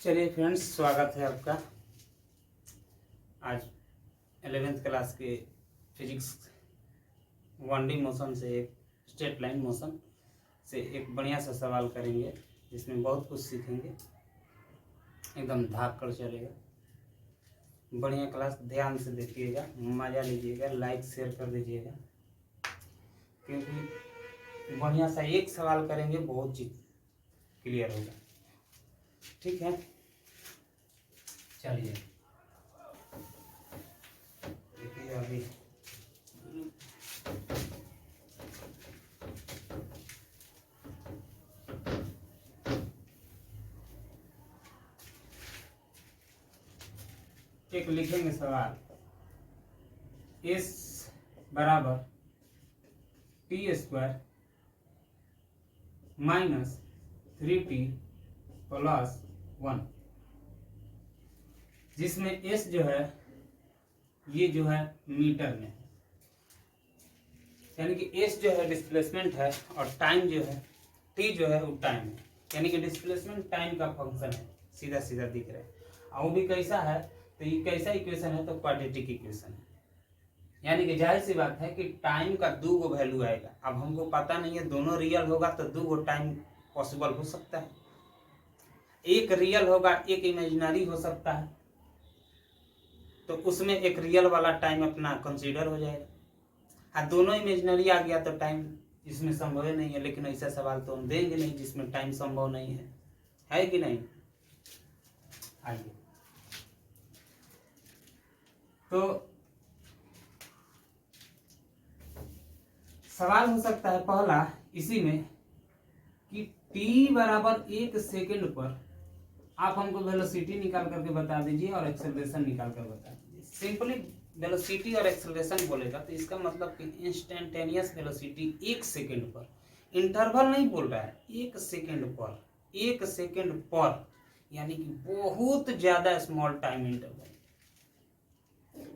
चलिए फ्रेंड्स, स्वागत है आपका। आज 11th क्लास के फिजिक्स 1D मोशन से एक स्ट्रेट लाइन मोशन से एक बढ़िया सा सवाल करेंगे, जिसमें बहुत कुछ सीखेंगे। एकदम धाक कर चलेगा। बढ़िया क्लास, ध्यान से देखिएगा, मज़ा लीजिएगा, लाइक शेयर कर दीजिएगा, क्योंकि बढ़िया सा एक सवाल करेंगे, बहुत चीज क्लियर होगा। ठीक है, चलिए देखिए। अभी एक लिखेंगे सवाल, s बराबर T square minus 3t plus 1, जिसमें s जो है ये जो है मीटर में है, यानी कि s जो है डिस्प्लेसमेंट है और टाइम जो है t जो है वो टाइम है, यानी कि डिस्प्लेसमेंट टाइम का फंक्शन है। सीधा सीधा दिख रहा है। और वो भी कैसा है, तो ये कैसा इक्वेशन है, तो क्वाड्रेटिक इक्वेशन है। यानी कि जाहिर सी बात है कि टाइम का दो गो वैल्यू आएगा। अब हमको पता नहीं है, दोनों रियल होगा तो दो गो टाइम पॉसिबल हो सकता है, एक रियल होगा एक इमेजिनरी हो सकता है, तो उसमें एक रियल वाला टाइम अपना कंसीडर हो जाएगा। हाँ, दोनों इमेजिनरी आ गया तो टाइम इसमें संभव नहीं है। लेकिन ऐसा सवाल तो हम देंगे नहीं जिसमें टाइम संभव नहीं है कि नहीं। आइए, तो सवाल हो सकता है पहला इसी में कि t बराबर 1 सेकेंड पर आप हमको वेलोसिटी निकाल करके बता दीजिए और एक्सेलरेशन निकाल कर बता दीजिए। सिंपली वेलोसिटी और एक्सेलरेशन बोलेगा तो इसका मतलब कि इंस्टेंटेनियस वेलोसिटी 1 सेकेंड पर, इंटरवल नहीं बोल रहा है, 1 सेकेंड पर, 1 सेकेंड पर, यानी कि बहुत ज्यादा स्मॉल टाइम इंटरवल।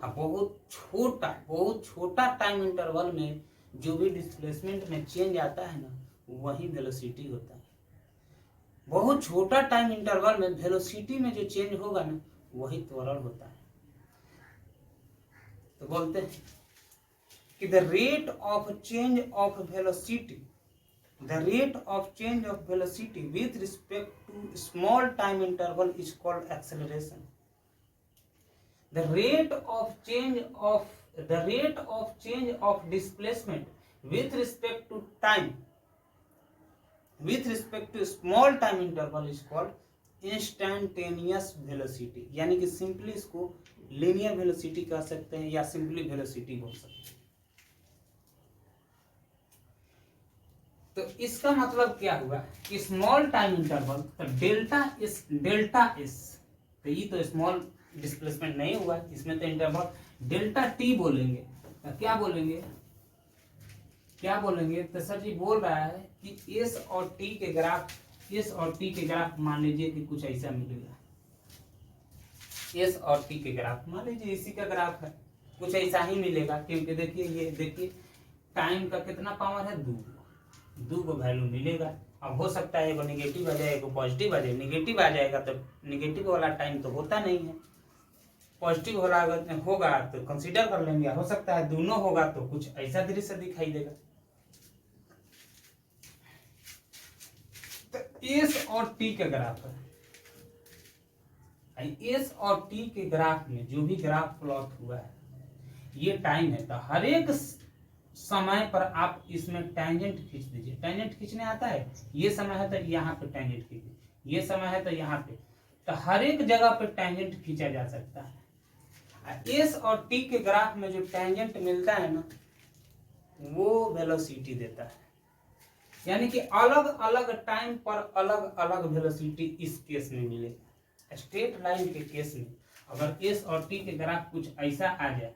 अब बहुत छोटा टाइम इंटरवल में जो भी डिस्प्लेसमेंट में चेंज आता है ना, वही वेलोसिटी होता है। बहुत छोटा टाइम इंटरवल में वेलोसिटी में जो चेंज होगा ना, वही त्वरण होता है। तो बोलते हैं कि the rate of change of velocity with respect to small time interval is called acceleration. The rate of change of displacement with respect to time, with respect to small time interval is called instantaneous velocity। यानी कि simply इसको linear velocity कह सकते हैं या simply velocity बोल सकते हैं। तो इसका मतलब क्या हुआ कि स्मॉल टाइम इंटरवल, तो डेल्टा एस, तो ये तो स्मॉल डिस्प्लेसमेंट नहीं हुआ, इसमें तो इंटरवल डेल्टा टी बोलेंगे। तो क्या बोलेंगे, तो सर जी बोल रहा है कि एस और टी के ग्राफ मान लीजिए कि कुछ ऐसा मिलेगा। एस और टी के ग्राफ मान लीजिए इसी का ग्राफ है, कुछ ऐसा ही मिलेगा। क्योंकि देखिए टाइम का कितना पावर है, दो को वैल्यू मिलेगा। अब हो सकता है एगो निगेटिव आ जाए, एगो पॉजिटिव आ जाए। निगेटिव आ जाएगा तो निगेटिव वाला टाइम तो होता नहीं है, पॉजिटिव होगा तो कंसीडर कर लेंगे। हो सकता है दोनों होगा तो कुछ ऐसा दृश्य दिखाई देगा। तो एस और टी का ग्राफ है, एस और टी के ग्राफ में जो भी ग्राफ प्लॉट हुआ है, ये टाइम है। तो हर एक समय पर आप इसमें टेंजेंट खींच दीजिए। टेंजेंट खींचने आता है, ये समय है तो यहाँ पे टेंजेंट खींचिए, ये समय है तो यहाँ पे, तो हर एक जगह पे टेंजेंट खींचा जा सकता है। एस और टी के ग्राफ में जो टेंजेंट मिलता है ना, वो वेलोसिटी देता है। यानी कि अलग अलग टाइम पर अलग अलग वेलोसिटी इस केस में मिलेगा। स्ट्रेट लाइन के केस में अगर एस और टी के ग्राफ कुछ ऐसा आ जाए,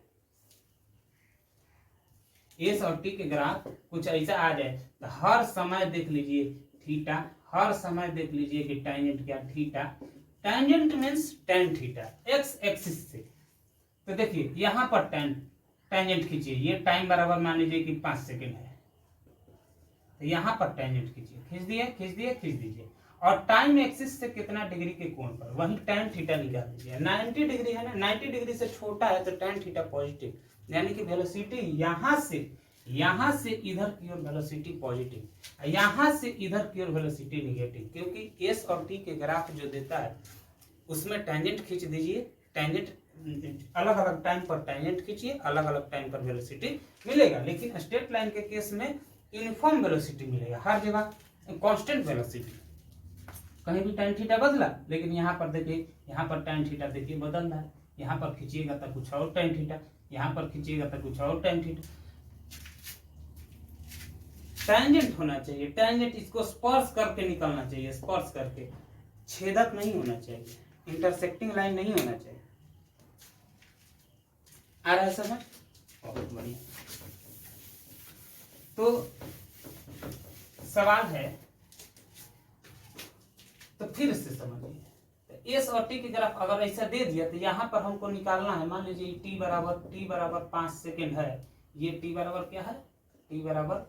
एस और टी के ग्राफ कुछ ऐसा आ जाए, तो हर समय देख लीजिए थीटा, हर समय देख लीजिए कि टेंजेंट क्या, theta. Tangent means tan theta, x axis से। तो देखिए यहाँ पर टेंजेंट खींचिए, ये टाइम बराबर मान लीजिए कि 5 सेकेंड है, तो यहाँ पर टेंजेंट खींचिए, खींच दीजिए। और टाइम एक्सिस से कितना डिग्री के कोण पर, वही tan थीटा निकाल दीजिए। 90 डिग्री है ना, 90 डिग्री से छोटा है तो tan थीटा पॉजिटिव, यानी कि वेलोसिटी यहाँ से इधर की ओर वेलोसिटी पॉजिटिव, यहाँ से इधर की ओर वेलोसिटी नेगेटिव, क्योंकि एस और टी के ग्राफ जो देता है उसमें टेंजेंट खींच दीजिए, टेंजेंट अलग अलग टाइम पर टेंजेंट खींचिए, अलग अलग टाइम पर वेलोसिटी मिलेगा। लेकिन स्ट्रेट लाइन के केस में यूनिफॉर्म वेलोसिटी मिलेगा, हर जगह कांस्टेंट वेलोसिटी, कहीं भी tan थीटा बदला, लेकिन यहाँ पर देखिए, यहाँ पर tan थीटा देखिए बदल रहा है, यहाँ पर खींचिएगा तो कुछ और tan थीटा, यहाँ पर खींचिएगा तो कुछ और tan थीटा। टेंजेंट होना चाहिए, टेंजेंट इसको स्पर्श करके निकलना चाहिए, स्पर्श करके, छेदक नहीं होना चाहिए, इंटरसेक्टिंग लाइन नहीं होना चाहिए। आ रहा है समझ? बहुत बढ़िया। तो सवाल है, तो फिर से समझिए, तो एस और टी की ग्राफ अगर ऐसा दे दिया तो यहाँ पर हमको निकालना है, मान लीजिए टी बराबर 5 सेकेंड है, ये टी बराबर क्या है, टी बराबर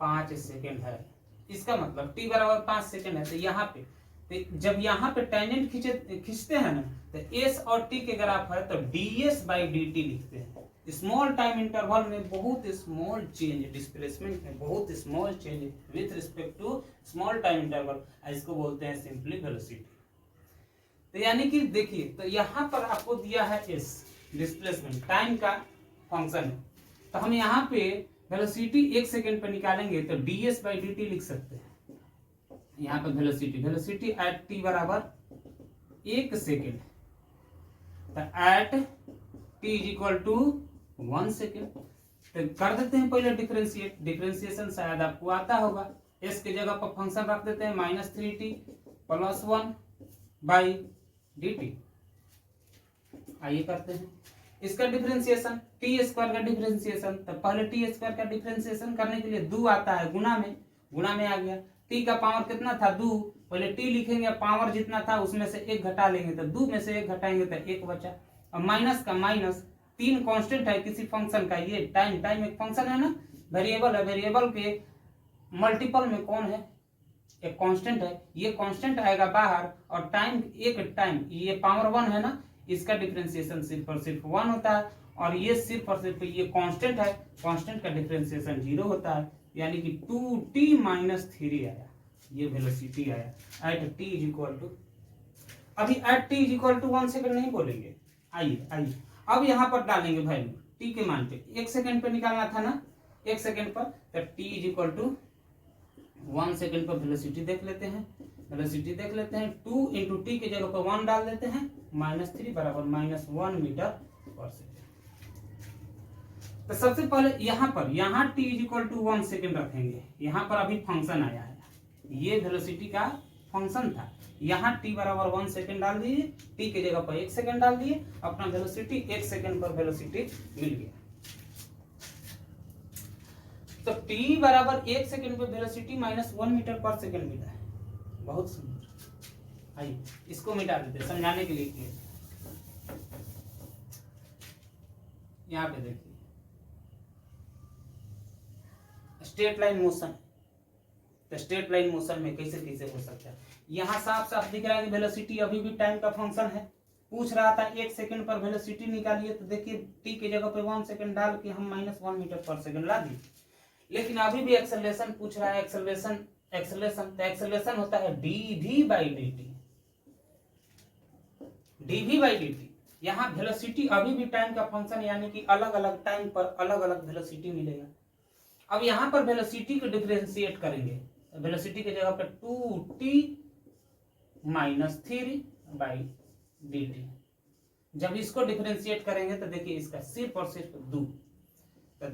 5 सेकेंड है, इसका मतलब टी बराबर 5 सेकेंड है, तो यहाँ पे तो जब यहाँ पे टेंजेंट खींचते हैं ना, तो एस और टी के ग्राफ है तो ds बाई डी टी लिखते हैं। स्मॉल टाइम इंटरवल में बहुत स्मॉल चेंज, डिस्प्लेसमेंट में बहुत small change with respect to small time interval, इसको बोलते हैं सिंपली वेलोसिटी। तो यानी कि देखिए, तो यहाँ पर आपको दिया है एस, डिस्प्लेसमेंट टाइम का फंक्शन है, तो हम यहाँ पे वेलोसिटी 1 सेकेंड पे निकालेंगे तो ds बाई डी टी लिख सकते हैं। यहाँ पे वेलोसिटी एट टी बराबर 1 सेकेंड, तो at t is equal to 1 second. तो कर देते हैं पहले डिफरेंशिएशन शायद आपको आता होगा, एस के जगह पर फंक्शन रख देते हैं -3t + 1 बाई डी टी। आइए करते हैं इसका डिफरेंशिएशन, टी स्क्वायर का डिफरेंशिएशन, तो पहले टी स्क्वायर का डिफरेंशिएशन करने के लिए 2 आता है, गुना में आ गया, टी का पावर कितना था 2, पहले टी लिखेंगे, पावर जितना था उसमें से 1 घटा लेंगे, तो 2 में से 1 घटाएंगे तो 1 बचा, और माइनस का माइनस, 3 कांस्टेंट है किसी फंक्शन का, ये टाइम एक फंक्शन है ना, वेरिएबल है, वेरिएबल के मल्टीपल में कौन है, एक कांस्टेंट है, ये कांस्टेंट आएगा बाहर, और टाइम ये पावर 1 है ना, इसका डिफरेंशिएशन सिर्फ और सिर्फ 1 होता है, और ये सिर्फ और सिर्फ ये कांस्टेंट है, कांस्टेंट का डिफरेंशिएशन 0 होता है, यानी कि 2t - 3 आया, ये वेलोसिटी आया at t is equal to, अभी at t is equal to 1 second नहीं बोलेंगे, आइए अब यहाँ पर डालेंगे वैल्यू t के मान पे, 1 सेकेंड पे निकालना था ना, 1 सेकेंड पर, तो t is equal to 1 second पर वेलोसिटी देख लेते हैं, 2 इंटू टी के जगह पर 1 डाल देते हैं, -3 बराबर -1 मीटर पर सेकेंड। तो सबसे पहले यहाँ t is equal to 1 second रखेंगे, यहाँ पर अभी फंक्शन आया है, ये वेलोसिटी का फंक्शन था, यहाँ t बराबर 1 सेकेंड डाल दिए, t के जगह पर 1 सेकेंड डाल दिए, अपना वेलोसिटी 1 सेकेंड पर वेलोसिटी मिल गया। तो t बराबर 1 सेकेंड पर वेलोसिटी -1 मीटर पर सेकेंड मिला है, बहुत सुंदर। आइए इसको मिटा देते हैं समझाने के लिए। यहाँ पे देखिए स्ट्रेट लाइन मोशन, तो स्ट्रेट लाइन मोशन में कैसे हो सकता है, यहाँ साफ साफ दिख रहा है कि वेलोसिटी अभी भी टाइम का फंक्शन है, पूछ रहा था 1 सेकेंड पर वेलोसिटी निकालिए, तो देखिए टी के जगह पे 1 सेकेंड डाल के हम -1 मीटर पर सेकेंड ला दिए, लेकिन अभी भी एक्सेलरेशन पूछ रहा है, एक्सेलरेशन होता है dv बाई dt। यहाँ वेलोसिटी अभी भी टाइम का फंक्शन, यानी कि अलग अलग टाइम पर अलग अलग वेलोसिटी मिलेगा। अब यहाँ पर वेलोसिटी को डिफरेंशिएट करेंगे, वेलोसिटी के जगह पर 2t - 3 बाई dt, जब इसको डिफरेंशिएट करेंगे तो देखिए इसका सिर्फ और सिर्फ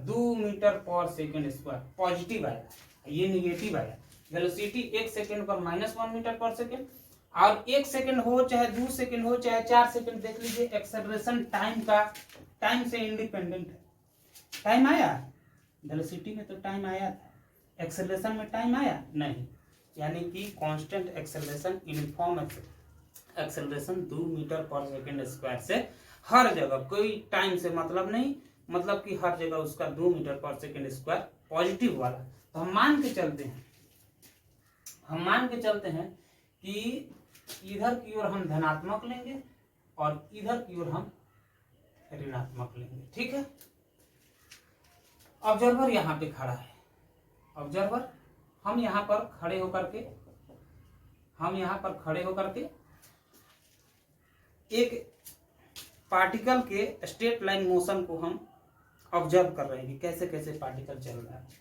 2 मीटर पर सेकेंड स्क्वायर पॉजिटिव आया, ये निगेटिव आया। वेलोसिटी 1 सेकेंड पर -1 मीटर पर सेकेंड, और 1 सेकेंड हो चाहे 2 सेकेंड हो चाहे 4 सेकेंड, देख लीजिए एक्सेलरेशन टाइम से इंडिपेंडेंट है। टाइम आया वेलोसिटी में, तो टाइम आया था, एक्सेलरेशन में टाइम आया नहीं, यानी कि constant acceleration, uniform acceleration 2 metre पर सेकेंड स्क्वायर से हर जगह, कोई टाइम से मतलब नहीं, मतलब कि हर जगह उसका 2 मीटर पर सेकेंड स्क्वायर पॉजिटिव वाला। तो हम मान के चलते हैं, हम मान के चलते हैं कि इधर की ओर हम धनात्मक लेंगे और इधर की ओर हम ऋणात्मक लेंगे। ठीक है, ऑब्जर्वर यहाँ पे खड़ा है। ऑब्जर्वर हम यहाँ पर खड़े होकर के एक पार्टिकल के स्ट्रेट लाइन मोशन को हम ऑब्जर्व कर रहे हैं कि कैसे कैसे पार्टिकल चल रहा है।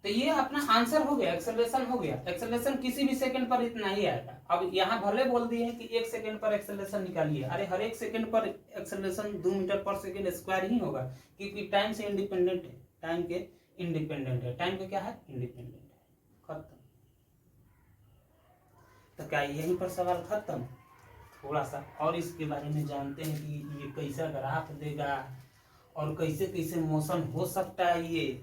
तो ये अपना आंसर हो गया, एक्सेलरेशन हो गया। एक्सेलरेशन किसी भी सेकंड पर इतना ही आएगा। अब यहाँ भले बोल दिए हैं कि 1 सेकंड पर एक्सेलरेशन निकालिए, अरे हर 1 सेकंड पर एक्सेलरेशन 2 मीटर पर सेकंड स्क्वायर ही होगा, क्योंकि टाइम से इंडिपेंडेंट है। टाइम के इंडिपेंडेंट है। टाइम के क्या है? इंडिपेंडेंट है। खत्म। तो क्या यहीं पर सवाल खत्म? थोड़ा सा और इसके बारे में जानते हैं कि ये कैसा ग्राफ देगा और कैसे कैसे मोशन हो सकता है। ये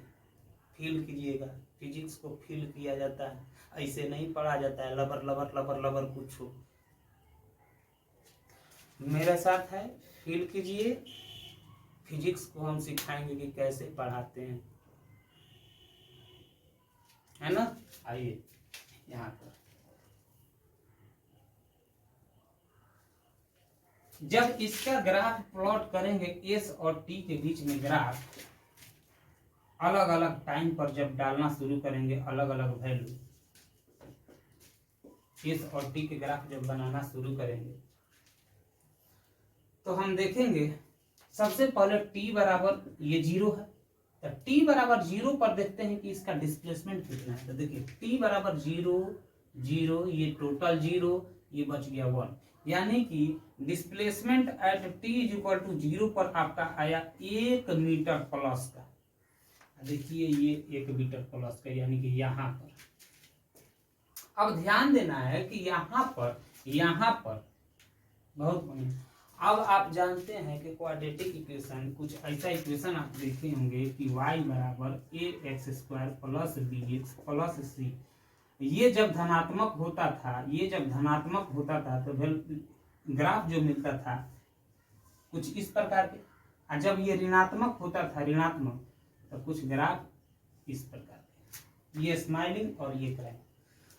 फील कीजिएगा, फिजिक्स को फील किया जाता है, ऐसे नहीं पढ़ा जाता है लबर लबर लबर लबर कुछ हो। मेरे साथ है, फील कीजिए। फिजिक्स को हम सिखाएंगे कि कैसे पढ़ाते हैं, है ना। आइए यहाँ पर, जब इसका ग्राफ प्लॉट करेंगे, एस और टी के बीच में ग्राफ अलग अलग टाइम पर जब डालना शुरू करेंगे, अलग अलग वैल्यू, एस और टी के ग्राफ जब बनाना शुरू करेंगे, तो हम देखेंगे सबसे पहले टी बराबर ये 0 है। तो टी बराबर 0 पर देखते हैं कि इसका डिस्प्लेसमेंट कितना है। तो देखिए टी बराबर 0 0, ये टोटल 0, ये बच गया 1, यानी कि displacement at t is equal to 0 पर आपका आया 1 मीटर प्लस का। देखिए ये 1 मीटर प्लस का, यानी कि यहाँ पर। अब ध्यान देना है कि यहाँ पर बहुत बढ़िया। अब आप जानते हैं कि क्वाड्रेटिक इक्वेशन, कुछ ऐसा इक्वेशन आप देखे होंगे कि y बराबर ax² plus bx plus c, ये जब धनात्मक होता था तो ग्राफ जो मिलता था कुछ इस प्रकार के, और जब ये ऋणात्मक होता था तो कुछ ग्राफ इस प्रकार के, ये स्माइलिंग और ये क्राइम।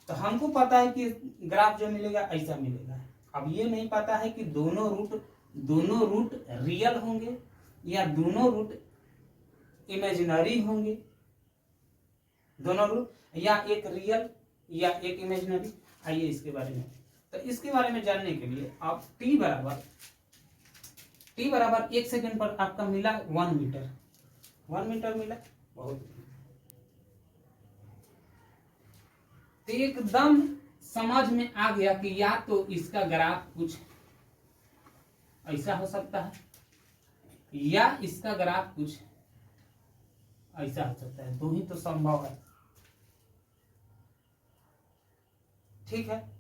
तो हमको पता है कि ग्राफ जो मिलेगा ऐसा मिलेगा। अब ये नहीं पता है कि दोनों रूट रियल होंगे या दोनों रूट इमेजिनरी होंगे, दोनों रूट या एक रियल या एक इमेजिनरी। आइए इसके बारे में, तो इसके बारे में जानने के लिए आप टी बराबर 1 सेकंड पर आपका मिला 1 मीटर, 1 मीटर मिला। बहुत तो एकदम समझ में आ गया कि या तो इसका ग्राफ कुछ ऐसा हो सकता है या इसका ग्राफ कुछ ऐसा हो सकता है। दो ही तो संभव है। ठीक है,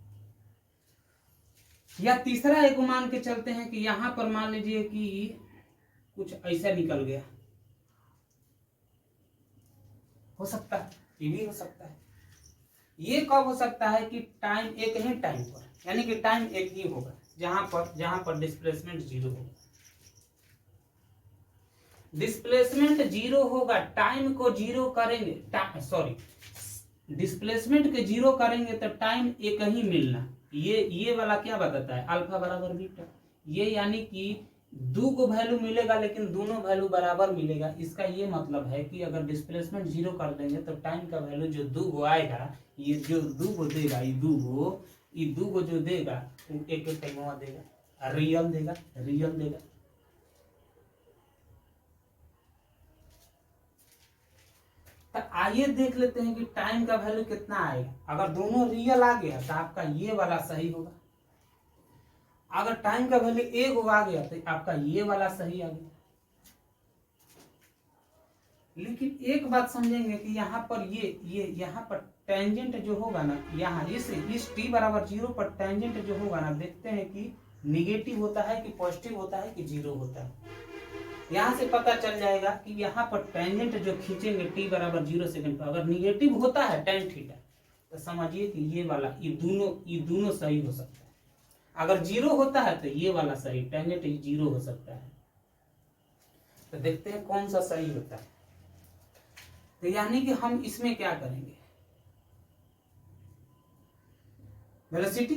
या तीसरा एक मान के चलते हैं कि यहां पर मान लीजिए कि कुछ ऐसा निकल गया, हो सकता है, ये भी हो सकता है। ये कब हो सकता है कि टाइम एक ही टाइम पर, यानी कि टाइम एक ही होगा जहां पर डिस्प्लेसमेंट 0 होगा। डिस्प्लेसमेंट 0 होगा, टाइम को 0 करेंगे, डिस्प्लेसमेंट के 0 करेंगे तो टाइम एक ही मिलना। ये वाला क्या बताता है? अल्फा बराबर बीटा। ये यानी कि 2 को वैल्यू मिलेगा लेकिन दोनों वैल्यू बराबर मिलेगा। इसका ये मतलब है कि अगर डिस्प्लेसमेंट 0 कर देंगे तो टाइम का वैल्यू जो 2 को आएगा, ये जो 2 को देगा, ये 2 को जो देगा वो एक टाइम देगा, रियल देगा। तो आइए देख लेते हैं कि टाइम का वैल्यू कितना आएगा। अगर दोनों रियल आ गया तो आपका ये वाला सही होगा। अगर टाइम का वैल्यू 1 आ गया तो आपका ये वाला सही आ गया। लेकिन एक बात समझेंगे कि यहाँ पर यहाँ पर टेंजेंट जो होगा ना, यहाँ इस t बराबर 0 पर टेंजेंट जो होगा ना, देखते हैं कि निगेटिव होता है कि पॉजिटिव होता है कि 0 होता है। यहाँ से पता चल जाएगा कि यहाँ पर टेंजेंट जो खींचेंगे t बराबर 0 सेकंड पर, अगर निगेटिव होता है tan थीटा, तो समझिए कि ये वाला ये दोनों सही हो सकता है। अगर 0 होता है तो ये वाला सही, टेंजेंट 0 हो सकता है। तो देखते हैं कौन सा सही होता है। तो यानी कि हम इसमें क्या करेंगे, वेलोसिटी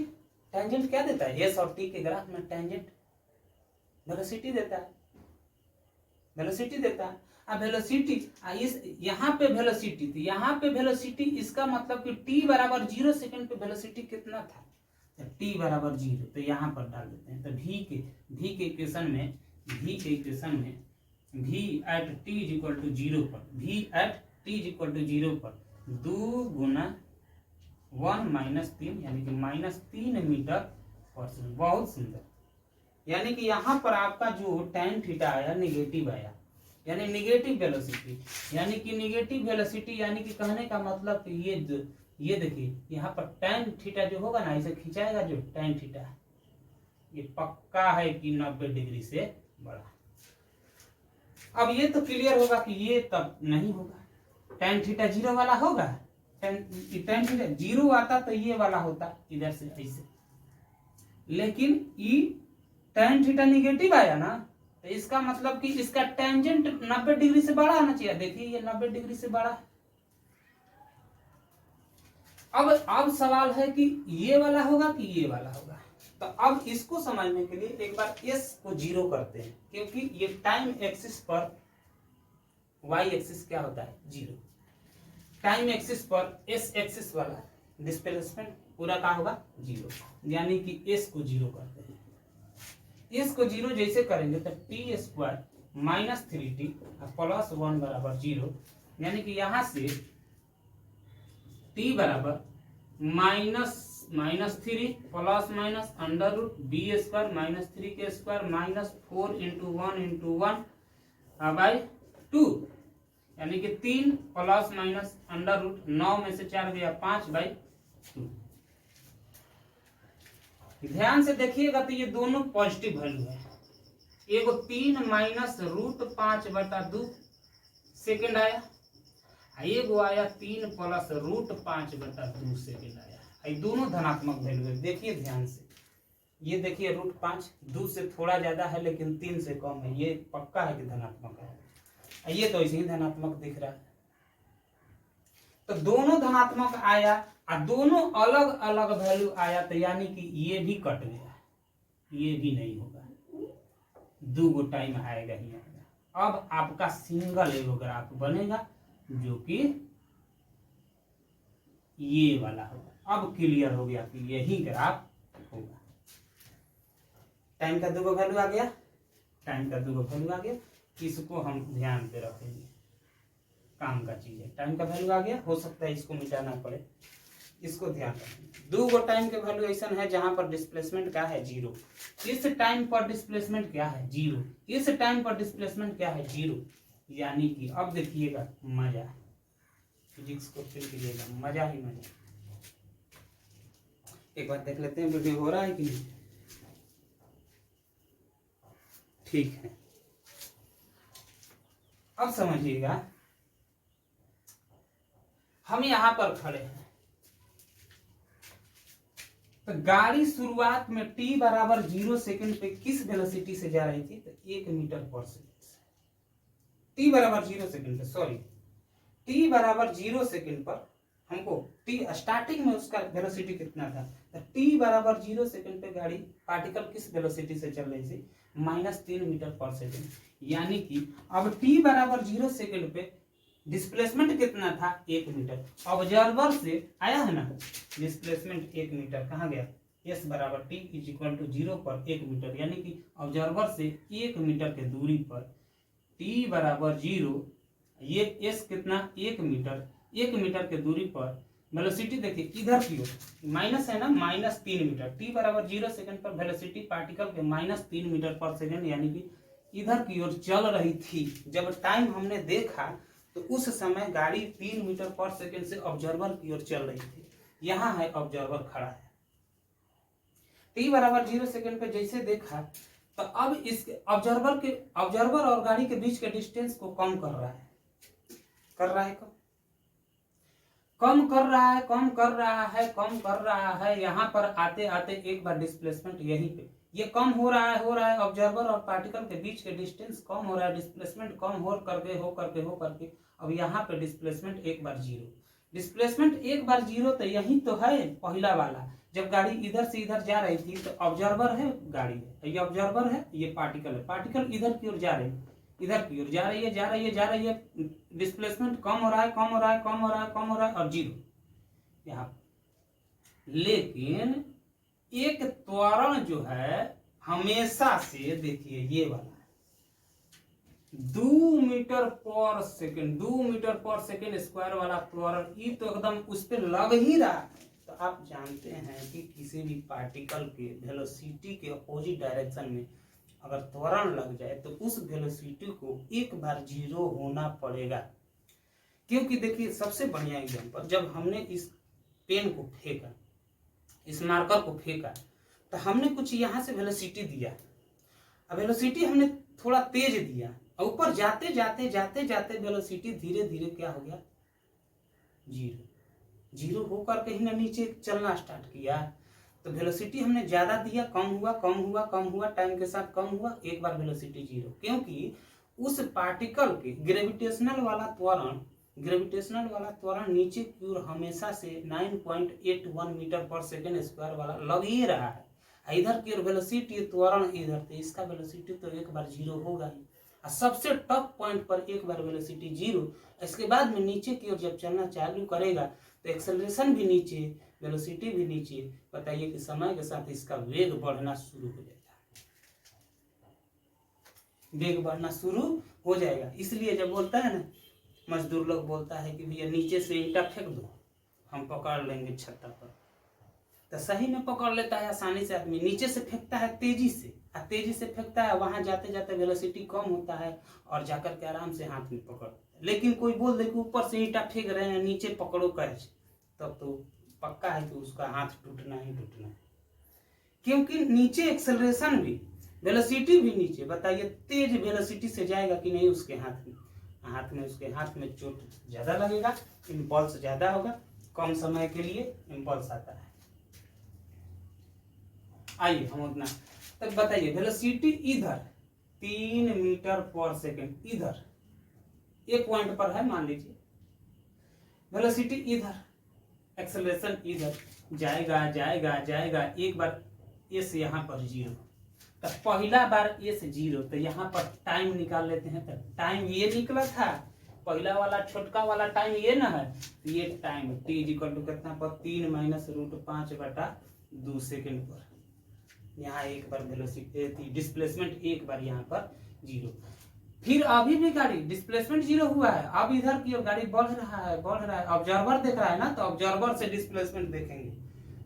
टेंजेंट क्या देता है, एस और टी के ग्राफ में टेंजेंट वेलोसिटी देता है, वेलोसिटी देता है। अब वेलोसिटी इस यहाँ पे वेलोसिटी, तो यहाँ पे वेलोसिटी, इसका मतलब कि t बराबर 0 सेकंड पे वेलोसिटी कितना था, तो t बराबर 0, तो यहाँ पर डाल देते हैं। तो v के इक्वेशन में v at t is equal to 0 पर, v at t is equal to 0 पर 2 गुना 1 माइनस 3 यानी कि -3 मीटर पर सेकंड। बहुत सुंदर। यानी कि यहाँ पर आपका जो tan थीटा आया निगेटिव आया, यानी निगेटिव वेलोसिटी, यानी कि निगेटिव वेलोसिटी, यानी कि कहने का मतलब कि ये देखिए यहाँ पर tan थीटा जो होगा ना, इसे खिंचाएगा जो tan थीटा, ये पक्का है कि 90 डिग्री से बड़ा। अब ये तो क्लियर होगा कि ये तब नहीं होगा, tan थीटा 0 वाला होगा, tan थीटा 0 आता तो ये वाला होता इधर से ऐसे, लेकिन ये tan थीटा निगेटिव आया ना, तो इसका मतलब कि इसका टेंजेंट 90 डिग्री से बड़ा आना चाहिए। देखिए ये 90 डिग्री से बड़ा। अब सवाल है कि ये वाला होगा कि ये वाला होगा। तो अब इसको समझने के लिए एक बार s को 0 करते हैं, क्योंकि ये टाइम एक्सिस पर y एक्सिस क्या होता है 0, टाइम एक्सिस पर s एक्सिस वाला डिस्प्लेसमेंट पूरा क्या होगा 0, यानी कि s को 0 करते हैं। इसको 0 जैसे करेंगे तो T square minus 3t plus 1 बराबर 0, यानी कि यहाँ से t बराबर -3 plus minus under root b square -3 के स्क्वायर -4 इंटू 1 इंटू 1 बाई 2, यानी कि 3 प्लस माइनस अंडर रूट 9 में से 4 गया 5 बाई 2। ध्यान से देखिएगा तो ये दोनों पॉजिटिव वैल्यू है। एगो 3 माइनस रूट 5 बटा 2 सेकेंड आया, एगो आया 3 प्लस रूट 5 बटा 2 सेकेंड आया। ये दोनों धनात्मक वैल्यू है। देखिए ध्यान से, ये देखिए रूट 5 2 से थोड़ा ज्यादा है लेकिन 3 से कम है, ये पक्का है कि धनात्मक है। ये तो ऐसे ही धनात्मक दिख रहा है। तो दोनों धनात्मक आया और दोनों अलग अलग वैल्यू आया, तो यानी कि ये भी कट गया, ये भी नहीं होगा, 2 गो टाइम आएगा ही आएगा। अब आपका सिंगल एगो ग्राफ बनेगा जो कि ये वाला होगा। अब क्लियर हो गया कि यही ग्राफ होगा। टाइम का 2 गो वैल्यू आ गया, टाइम का 2 गो वैल्यू आ गया, इसको हम ध्यान पे रखेंगे, काम का चीज है। टाइम का वैल्यू आ गया, हो सकता है इसको मिटाना पड़े, इसको ध्यान रखें। 2 गो टाइम के वैल्यू ऐसा है जहां पर डिस्प्लेसमेंट क्या है 0, इस टाइम पर डिस्प्लेसमेंट क्या है 0, इस टाइम पर डिस्प्लेसमेंट क्या है 0, यानी कि अब देखिएगा मजा, फिजिक्स को फील कीजिएगा, मजा ही मजा। एक बार देख लेते हैं वीडियो हो रहा है कि नहीं। ठीक है, अब समझिएगा, हम यहां पर खड़े हैं, तो गाड़ी शुरुआत में t बराबर 0 सेकंड पे किस वेलोसिटी से जा रही थी, तो 1 मीटर पर सेकंड से। t बराबर 0 सेकंड पे, सॉरी t बराबर 0 सेकंड पर हमको t स्टार्टिंग में उसका वेलोसिटी कितना था, तो t बराबर 0 सेकंड पे गाड़ी पार्टिकल किस वेलोसिटी से चल रही थी, -3 मीटर पर सेकंड। यानी कि अब t बराबर 0 सेकंड पे डिस्प्लेसमेंट कितना था 1 मीटर। ऑब्जर्वर से आया है ना डिस्प्लेसमेंट 1 मीटर, कहाँ गया, s बराबर t इज इक्वल टू 0 पर 1 मीटर, यानी कि ऑब्जर्वर से 1 मीटर के दूरी पर t बराबर 0, ये s कितना 1 मीटर, 1 मीटर के दूरी पर वेलोसिटी देखिए इधर की ओर माइनस है ना, -3 मीटर, t बराबर 0 सेकंड पर वेलोसिटी पार्टिकल के -3 मीटर पर सेकंड, यानी कि इधर की ओर चल रही थी। जब टाइम हमने देखा तो उस समय गाड़ी 3 मीटर पर सेकंड से ऑब्जर्वर की ओर चल रही थी। यहाँ है ऑब्जर्वर खड़ा है, t बराबर 0 सेकंड पे जैसे देखा, तो अब इस ऑब्जर्वर और गाड़ी के बीच के डिस्टेंस को कम कर रहा है, कम कर रहा है। यहाँ पर आते आते एक बार डिस्प्लेसमेंट यहीं पे ये कम हो रहा है, ऑब्जर्वर और पार्टिकल के बीच के डिस्टेंस कम हो रहा है, डिस्प्लेसमेंट कम हो करके अब यहाँ पे डिस्प्लेसमेंट एक बार जीरो, डिस्प्लेसमेंट एक बार जीरो तो यही तो है पहला वाला, जब गाड़ी इधर से इधर जा रही थी तो ऑब्जर्वर है गाड़ी है, ये ऑब्जर्वर है, ये पार्टिकल है, पार्टिकल इधर की ओर जा रही है, इधर की ओर जा रही है, जा रही है, जा रही है, डिस्प्लेसमेंट कम हो रहा है, कम हो रहा है, कम हो रहा है, कम हो रहा है और जीरो यहाँ। लेकिन एक त्वरण जो है हमेशा से देखिए ये वाला 2 मीटर पर सेकेंड, 2 मीटर पर सेकेंड स्क्वायर वाला त्वरण, ये तो एकदम उस पर लग ही रहा है। तो आप जानते हैं कि किसी भी पार्टिकल के वेलोसिटी के अपोजिट डायरेक्शन में अगर त्वरण लग जाए तो उस वेलोसिटी को एक बार जीरो होना पड़ेगा। क्योंकि देखिए सबसे बढ़िया एग्जांपल, जब हमने इस पेन को फेंका, इस मार्कर को फेंका, तो हमने कुछ यहाँ से वेलोसिटी दिया, अब वेलोसिटी हमने थोड़ा तेज दिया, ऊपर जाते जाते जाते जाते वेलोसिटी धीरे धीरे क्या हो गया, जीरो, जीरो होकर के ही ना नीचे चलना स्टार्ट किया। तो वेलोसिटी हमने ज्यादा दिया, कम हुआ, कम हुआ, कम हुआ, टाइम के साथ कम हुआ, एक बार वेलोसिटी जीरो। क्योंकि उस पार्टिकल के ग्रेविटेशनल वाला त्वरण नीचे की ओर हमेशा से 9.81 मीटर पर सेकेंड स्क्वायर वाला लग ही रहा है, इधर की ओर वेलोसिटी त्वरण इधर, तो इसका वेलोसिटी तो एक बार जीरो होगा ही। और सबसे टॉप पॉइंट पर एक बार वेलोसिटी जीरो, इसके बाद में नीचे की ओर जब चलना चालू करेगा तो एक्सेलरेशन भी नीचे, वेलोसिटी भी नीचे। बताइए कि समय के साथ इसका वेग बढ़ना शुरू हो जाएगा, वेग बढ़ना शुरू हो जाएगा। इसलिए जब बोलता है ना मजदूर लोग, बोलता है कि भैया नीचे से ईंटा फेंक दो, हम पकड़ लेंगे छत्ता पर, तो सही में पकड़ लेता है आसानी से आदमी। नीचे से फेंकता है तेजी से, और तेजी से फेंकता है, वहां जाते जाते वेलोसिटी कम होता है और जाकर के आराम से हाथ में पकड़। लेकिन कोई बोल दे कि ऊपर से ईंटा फेंक रहे हैं, नीचे पकड़ो कैच, तब तो पक्का है कि उसका हाथ टूटना ही टूटना है। क्योंकि नीचे एक्सेलरेशन भी, वेलोसिटी भी नीचे। बताइए तेज वेलोसिटी से जाएगा कि नहीं उसके हाथ में, उसके हाथ में चोट ज्यादा लगेगा, इम्पल्स ज्यादा होगा, कम समय के लिए इम्पल्स आता है। आइए हम उतना तक बताइए। वेलोसिटी इधर 3 मीटर पर सेकेंड, इधर एक पॉइंट पर है मान लीजिए, वेलोसिटी इधर, एक्सेलरेशन इधर, जाएगा जाएगा जाएगा, एक बार ए से यहाँ पर जीरो, तो पहला बार ए से जीरो, तो यहाँ पर टाइम निकाल लेते हैं। तो टाइम ये निकला था, पहला वाला छोटका वाला टाइम ये ना है, तो ये टाइम टी इक्वल टू कितना पर 3 माइनस रूट 5/2 सेकेंड पर। यहाँ एक बार वेलोसिटी डिस्प्लेसमेंट एक बार यहाँ पर जीरो। फिर अभी भी गाड़ी डिस्प्लेसमेंट जीरो हुआ है, अब इधर की ओर गाड़ी बढ़ रहा है, बढ़ रहा है, ऑब्जर्वर देख रहा है ना, तो ऑब्जर्वर से डिस्प्लेसमेंट देखेंगे,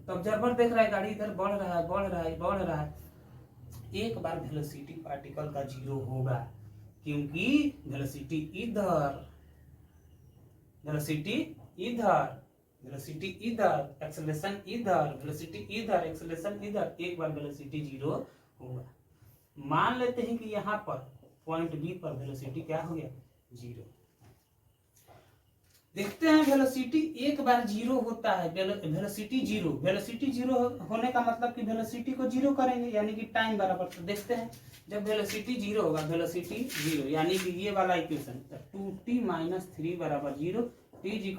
तो ऑब्जर्वर देख रहा है गाड़ी इधर बढ़ रहा है, बढ़ रहा है, बढ़ रहा है। एक बार वेलोसिटी पार्टिकल का जीरो होगा, क्योंकि वेलोसिटी इधर, वेलोसिटी इधर, वेलोसिटी इधर, एक्सेलरेशन इधर, वेलोसिटी इधर, एक्सेलरेशन इधर, एक बार वेलोसिटी जीरो होगा। मान लेते हैं कि यहाँ पर पॉइंट बी पर वेलोसिटी क्या हो गया, जीरो। देखते हैं वेलोसिटी एक बार जीरो होता है, वेलोसिटी जीरो, वेलोसिटी जीरो होने का मतलब कि वेलोसिटी को जीरो करेंगे, यानी कि टाइम बराबर। तो देखते हैं जब वेलोसिटी जीरो होगा, वेलोसिटी जीरो यानी कि ये वाला इक्वेशन, 2t - 3 = 0, t =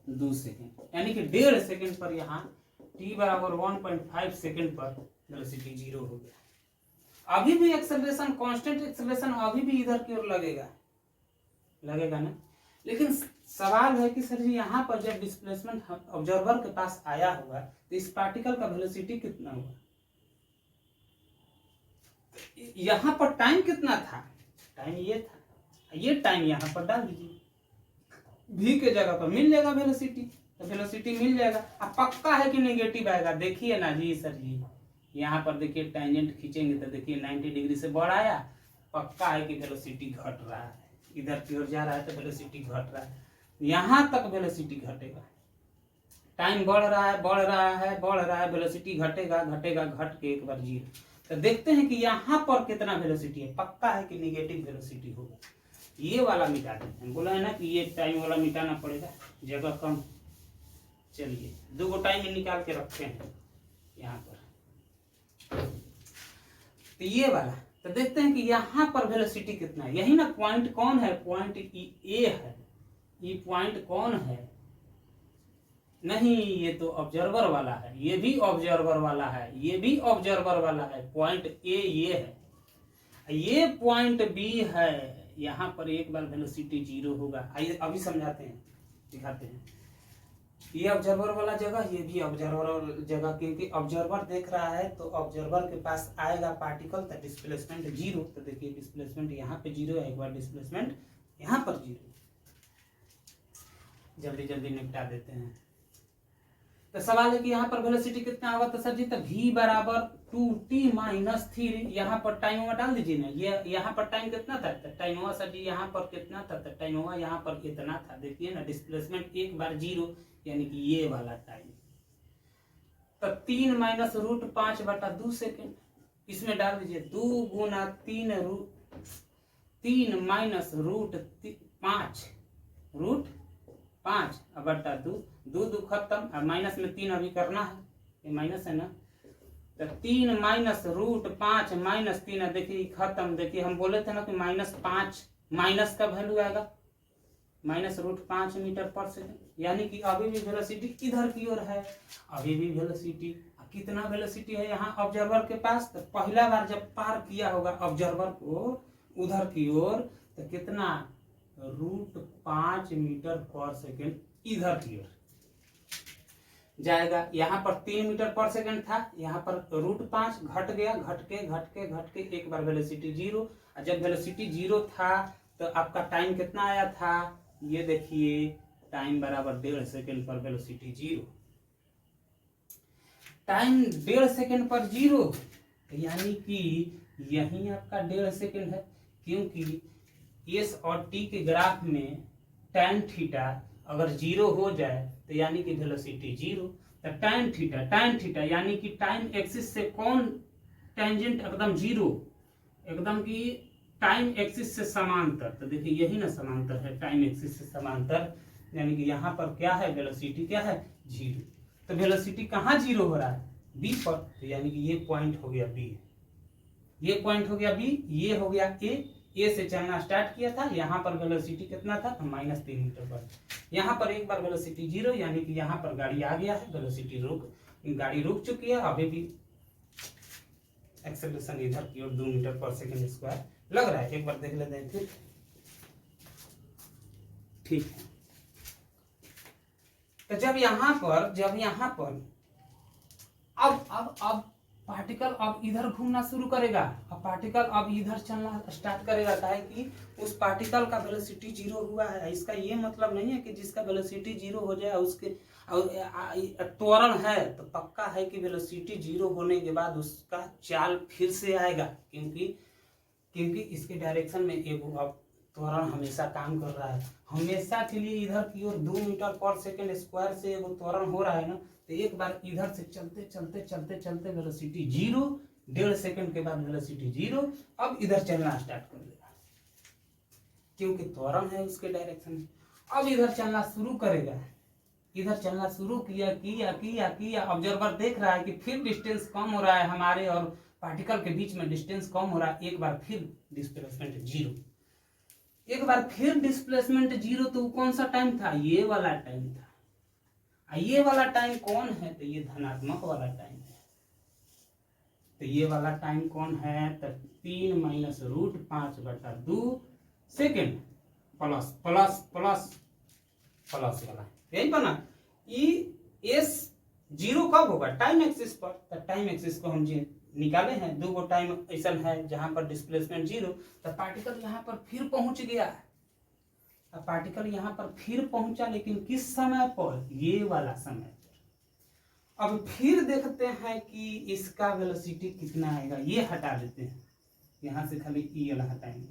3/2 सेकेंड, यानी कि 1.5 सेकेंड पर यहाँ t = 1.5 सेकेंड पर वेलोसिटी जीरो हो गया। अभी भी एक्सेलरेशन, कांस्टेंट एक्सेलरेशन अभी भी इधर की ओर लगेगा, लगेगा ना। लेकिन सवाल है कि सर जी यहाँ पर जब डिस्प्लेसमेंट ऑब्जर्वर के पास आया होगा तो इस पार्टिकल का वेलोसिटी कितना होगा, यहाँ पर टाइम कितना था, टाइम ये था, ये टाइम यहाँ पर डाल दीजिए, v के जगह पर मिल जाएगा वेलोसिटी, तो वेलोसिटी मिल जाएगा। अब पक्का है कि नेगेटिव आएगा, देखिए ना जी सर जी, यहाँ पर देखिए टेंजेंट खींचेंगे तो देखिए 90 डिग्री से बढ़ आया, पक्का है कि वेलोसिटी घट रहा है, इधर की ओर जा रहा है तो वेलोसिटी घट रहा है, यहाँ तक वेलोसिटी घटेगा, टाइम बढ़ रहा है, बढ़ रहा है, बढ़ रहा है, वेलोसिटी घटेगा, घटेगा, घट के एक बार जीरो। तो देखते हैं कि यहाँ पर कितना वेलोसिटी है, पक्का है कि निगेटिव वेलोसिटी होगा। ये वाला मिटा देते हैं, बोला है ना कि ये टाइम वाला मिटाना पड़ेगा, जगह कम। चलिए 2 टाइम निकाल के रखते हैं यहाँ पर, तो ये वाला, तो देखते हैं कि यहाँ पर वेलोसिटी कितना है। यही ना पॉइंट कौन है, पॉइंट ए है। ये पॉइंट कौन है, नहीं ये तो ऑब्जर्वर वाला है, ये भी ऑब्जर्वर वाला है, ये भी ऑब्जर्वर वाला है। पॉइंट ए ये है, ये पॉइंट बी है। यहाँ पर एक बार वेलोसिटी 0 होगा। आइए अभी समझाते हैं, दिखाते हैं। ये ऑब्जर्वर वाला जगह, ये भी ऑब्जर्वर जगह, क्योंकि ऑब्जर्वर देख रहा है तो ऑब्जर्वर के पास आएगा पार्टिकल, तो डिस्प्लेसमेंट 0। तो देखिए डिस्प्लेसमेंट यहाँ पे 0 है, एक बार डिस्प्लेसमेंट यहाँ पर 0। जल्दी जल्दी निपटा देते हैं। तो सवाल है कि यहाँ पर वेलोसिटी कितना होगा। तो सर जी तो v बराबर 2t-3, यहाँ पर टाइम डाल दीजिए ना। ये यहाँ पर टाइम कितना था, तो टाइम सर जी यहाँ पर कितना था, तो टाइम यहाँ पर कितना था। देखिए ना डिस्प्लेसमेंट एक बार 0, यानी कि ये वाला टाइम। तो 3 माइनस रूट 5/2 सेकेंड, इसमें डाल दीजिए 2 गुना 3 माइनस रूट 5/2, 2 खत्म, और माइनस में 3 अभी करना है, ये माइनस है ना। तो 3 माइनस रूट 5 माइनस 3, देखिए खत्म। देखिए हम बोले थे ना कि -5, माइनस का वैल्यू आएगा -√5 मीटर पर सेकेंड, यानी कि अभी भी वेलोसिटी इधर की ओर है। अभी भी वेलोसिटी कितना वेलोसिटी है यहाँ ऑब्जर्वर के पास, तो पहला बार जब पार किया होगा ऑब्जर्वर को उधर की ओर, तो कितना √5 मीटर पर सेकेंड इधर की ओर जाएगा। यहाँ पर 3 मीटर पर सेकेंड था, यहाँ पर √5 घट गया, घट के एक बार वेलोसिटी 0। और जब वेलोसिटी 0 था तो आपका टाइम कितना आया था, ये देखिए टाइम बराबर 1.5 सेकेंड पर वेलोसिटी 0। टाइम 1.5 सेकेंड पर 0, यानी कि यही आपका 1.5 सेकेंड है, क्योंकि एस और टी के ग्राफ में tan थीटा अगर 0 हो जाए तो यानी कि वेलोसिटी 0। तो tan थीटा यानी कि टाइम एक्सिस से कौन टेंजेंट एकदम 0, एकदम की टाइम एक्सिस से समांतर। तो देखिए यही ना समांतर है, टाइम एक्सिस से समांतर, यानी कि यहाँ पर क्या है, वेलोसिटी क्या है 0। तो वेलोसिटी कहाँ 0 हो रहा है, बी पर। तो यानी कि ये पॉइंट हो गया बी, ये पॉइंट हो गया बी, ये हो गया ए से चलना स्टार्ट किया था। यहाँ पर वेलोसिटी कितना था, -3 मीटर पर। यहाँ पर एक बार वेलोसिटी 0, यानी कि यहाँ पर गाड़ी आ गया है, वेलोसिटी गाड़ी रुक चुकी है। अभी भी एक्सेलरेशन इधर की ओर 2 मीटर पर सेकेंड स्क्वायर लग रहा है। एक बार देख लेते हैं फिर, ठीक है। तो जब यहाँ पर अब पार्टिकल अब इधर घूमना शुरू करेगा, अब पार्टिकल अब इधर चलना स्टार्ट करेगा। है कि उस पार्टिकल का वेलोसिटी 0 हुआ है। इसका ये मतलब नहीं है कि जिसका वेलोसिटी 0 हो जाए उसके त्वरण है तो पक्का है कि वेलोसिटी 0 होने के बाद उसका चाल फिर से आएगा, क्योंकि इसके डायरेक्शन में एक अब त्वरण हमेशा काम कर रहा है। हमेशा के लिए इधर की ओर 2 मीटर पर सेकेंड स्क्वायर से एक त्वरण हो रहा है ना। तो एक बार इधर से चलते वेलोसिटी 0, 1.5 सेकेंड के बाद वेलोसिटी 0, अब इधर चलना स्टार्ट कर देगा, क्योंकि त्वरण है उसके डायरेक्शन में। अब इधर चलना शुरू करेगा, इधर चलना शुरू किया। ऑब्जर्वर देख रहा है कि फिर डिस्टेंस कम हो रहा है, हमारे और पार्टिकल के बीच में डिस्टेंस कम हो रहा है। एक बार फिर डिस्प्लेसमेंट 0, एक बार फिर डिस्प्लेसमेंट 0। तो कौन सा टाइम था, ये वाला टाइम था। ये वाला टाइम कौन है, तो ये धनात्मक वाला टाइम है। तो ये वाला टाइम कौन है, तो 3 माइनस √5/2 सेकेंड प्लस वाला, यही बना। एस 0 कब होगा, टाइम एक्सिस पर। तो टाइम एक्सिस को हम निकाले हैं, 2 गो टाइम ऐसा है जहां पर डिस्प्लेसमेंट 0। तो पार्टिकल यहाँ पर फिर पहुंच गया। अब पार्टिकल यहाँ पर फिर पहुंचा, लेकिन किस समय पर, ये वाला समय पर। अब फिर देखते हैं कि इसका वेलोसिटी कितना आएगा। ये हटा देते हैं, यहाँ से खाली ई वाला हटाएंगे।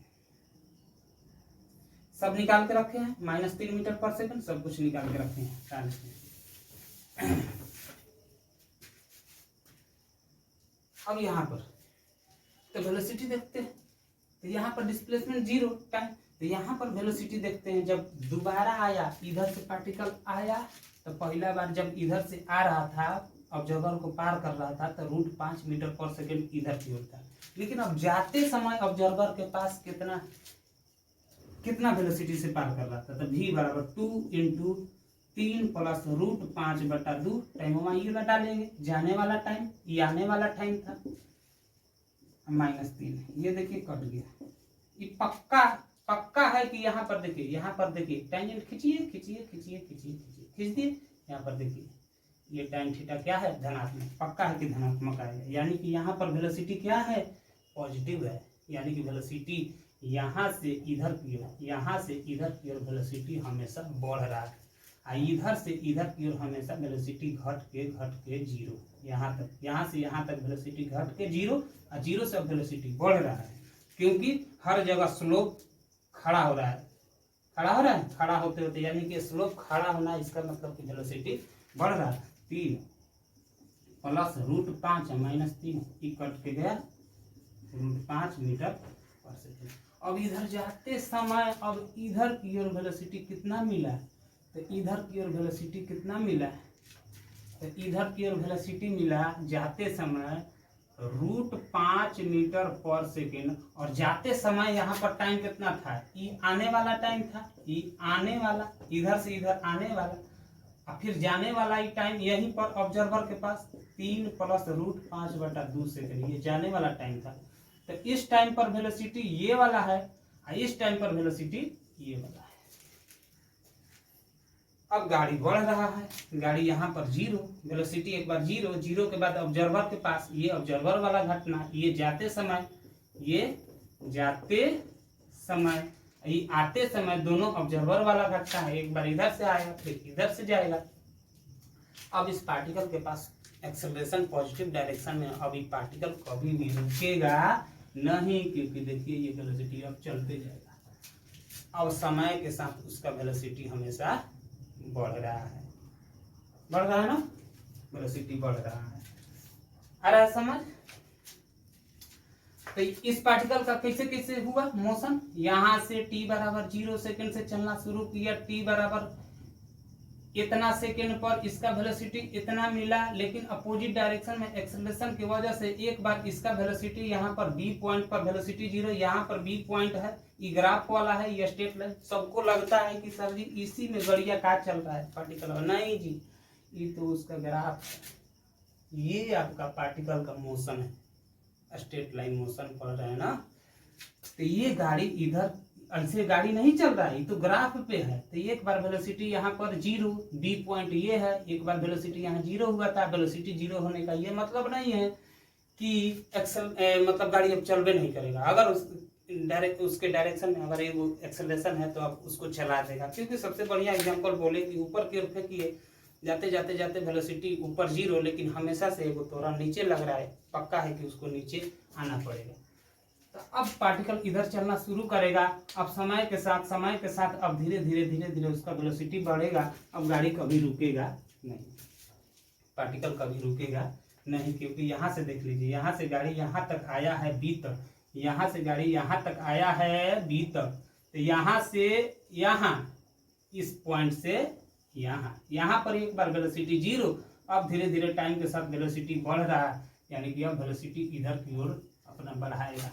सब निकाल के रखे हैं, -3 मीटर पर सेकंड, सब कुछ निकाल के रखे हैं। अब यहाँ पर तो वेलोसिटी देखते हैं। तो यहाँ पर डिस्प्लेसमेंट 0 टाइम, तो यहाँ पर वेलोसिटी देखते हैं। जब दोबारा आया, इधर से पार्टिकल आया, तो पहला बार जब इधर से आ रहा था ऑब्जर्वर को पार कर रहा था तो रूट 5 मीटर पर सेकेंड इधर की ओर था, लेकिन अब जाते समय ऑब्जर्वर के पास कितना वेलोसिटी से पार कर रहा था, तो v बराबर 2 इंटू 3 प्लस रूट 5/2 टाइम ये वाला डालेंगे, जाने वाला टाइम ये आने वाला टाइम था, -3, ये देखिए कट गया। ये पक्का है कि यहाँ पर देखिए टेंजेंट खींचिए खींच दिए। यहाँ पर देखिए ये tan थीटा क्या है, धनात्मक, पक्का है कि धनात्मक आएगा, यानी कि यहाँ पर वेलोसिटी क्या है, पॉजिटिव है, यानी कि वेलोसिटी यहाँ से इधर की ओर वेलोसिटी हमेशा बढ़ रहा है, इधर से इधर की ओर हमेशा वेलोसिटी घट के 0, यहाँ से यहाँ तक वेलोसिटी घट के 0 और 0 से अब वेलोसिटी बढ़ रहा है, क्योंकि हर जगह स्लोप खड़ा हो रहा है, खड़ा होते यानी कि स्लोप खड़ा होना, इसका मतलब कि वेलोसिटी बढ़ रहा है। 3 प्लस रूट 5 -3 कट के गया रूट 5 मीटर पर सेकेंड। अब इधर जाते समय अब इधर की ओर वेलोसिटी कितना मिला, तो इधर की ओर वेलोसिटी कितना मिला, तो इधर की ओर वेलोसिटी मिला जाते समय रूट 5 मीटर पर सेकेंड, और जाते समय यहाँ पर टाइम कितना था, ये आने वाला टाइम था, ये आने वाला, इधर से इधर आने वाला, और फिर जाने वाला ये टाइम यहीं पर ऑब्जर्वर के पास 3 प्लस रूट 5/2 सेकेंड, ये जाने वाला टाइम था। तो इस टाइम पर वेलोसिटी ये वाला है और इस टाइम पर वेलोसिटी ये वाला है। अब गाड़ी बढ़ रहा है, गाड़ी यहाँ पर 0, वेलोसिटी एक बार 0 के बाद ऑब्जर्वर के पास, ये ऑब्जर्वर वाला घटना, ये जाते समय ये आते समय दोनों ऑब्जर्वर वाला घटना है, एक बार इधर से आएगा फिर इधर से जाएगा। अब इस पार्टिकल के पास एक्सेलरेशन पॉजिटिव डायरेक्शन में, अब ये पार्टिकल कभी भी रुकेगा नहीं, क्योंकि देखिए ये वेलोसिटी अब चलते जाएगा, अब समय के साथ उसका वेलोसिटी हमेशा बढ़ रहा है ना, वेलोसिटी बढ़ रहा है। आ रहा है समझ? तो इस पार्टिकल का कैसे हुआ मोशन, यहाँ से t बराबर 0 सेकेंड से चलना शुरू किया, t बराबर इतना सेकेंड पर इसका वेलोसिटी इतना मिला, लेकिन अपोजिट डायरेक्शन में एक्सेलरेशन की वजह से एक बार इसका वेलोसिटी यहाँ पर b पॉइंट पर वेलोसिटी 0, यहाँ पर b पॉइंट है, ये ग्राफ वाला है, ये स्ट्रेट लाइन। सबको लगता है कि सर जी इसी में गड़िया का चल रहा है पार्टिकल, नहीं जी, ये तो उसका ग्राफ है, ये आपका पार्टिकल का मोशन है, स्ट्रेट लाइन मोशन पढ़ रहे हैं ना। तो ये गाड़ी इधर ऐसे गाड़ी नहीं चल रहा है, ये तो ग्राफ पे है। तो एक बार वेलोसिटी यहाँ पर 0, बी पॉइंट ये है, एक बार वेलोसिटी यहाँ 0 हुआ था। वेलोसिटी 0 होने का ये मतलब नहीं है कि मतलब गाड़ी अब चलबे नहीं करेगा। अगर उसके डायरेक्शन में अगर वो एक्सेलरेशन है तो आप उसको चला देगा, क्योंकि सबसे बढ़िया एग्जांपल बोले कि ऊपर की ओर फेंकिए, जाते वेलोसिटी ऊपर 0, लेकिन हमेशा से वो थोड़ा नीचे लग रहा है, पक्का है कि उसको नीचे आना पड़ेगा। तो अब पार्टिकल इधर चलना शुरू करेगा। अब समय के साथ अब धीरे उसका वेलोसिटी बढ़ेगा। अब गाड़ी कभी रुकेगा नहीं, पार्टिकल कभी रुकेगा नहीं, क्योंकि यहाँ से देख लीजिए, यहाँ से गाड़ी यहाँ तक आया है बी तक, यहाँ से गाड़ी यहाँ तक आया है बी तक, तो यहाँ से यहाँ इस पॉइंट से यहाँ पर एक बार वेलोसिटी 0, अब धीरे टाइम के साथ वेलोसिटी बढ़ रहा है, यानी कि अब वेलोसिटी इधर की ओर अपना बढ़ाएगा।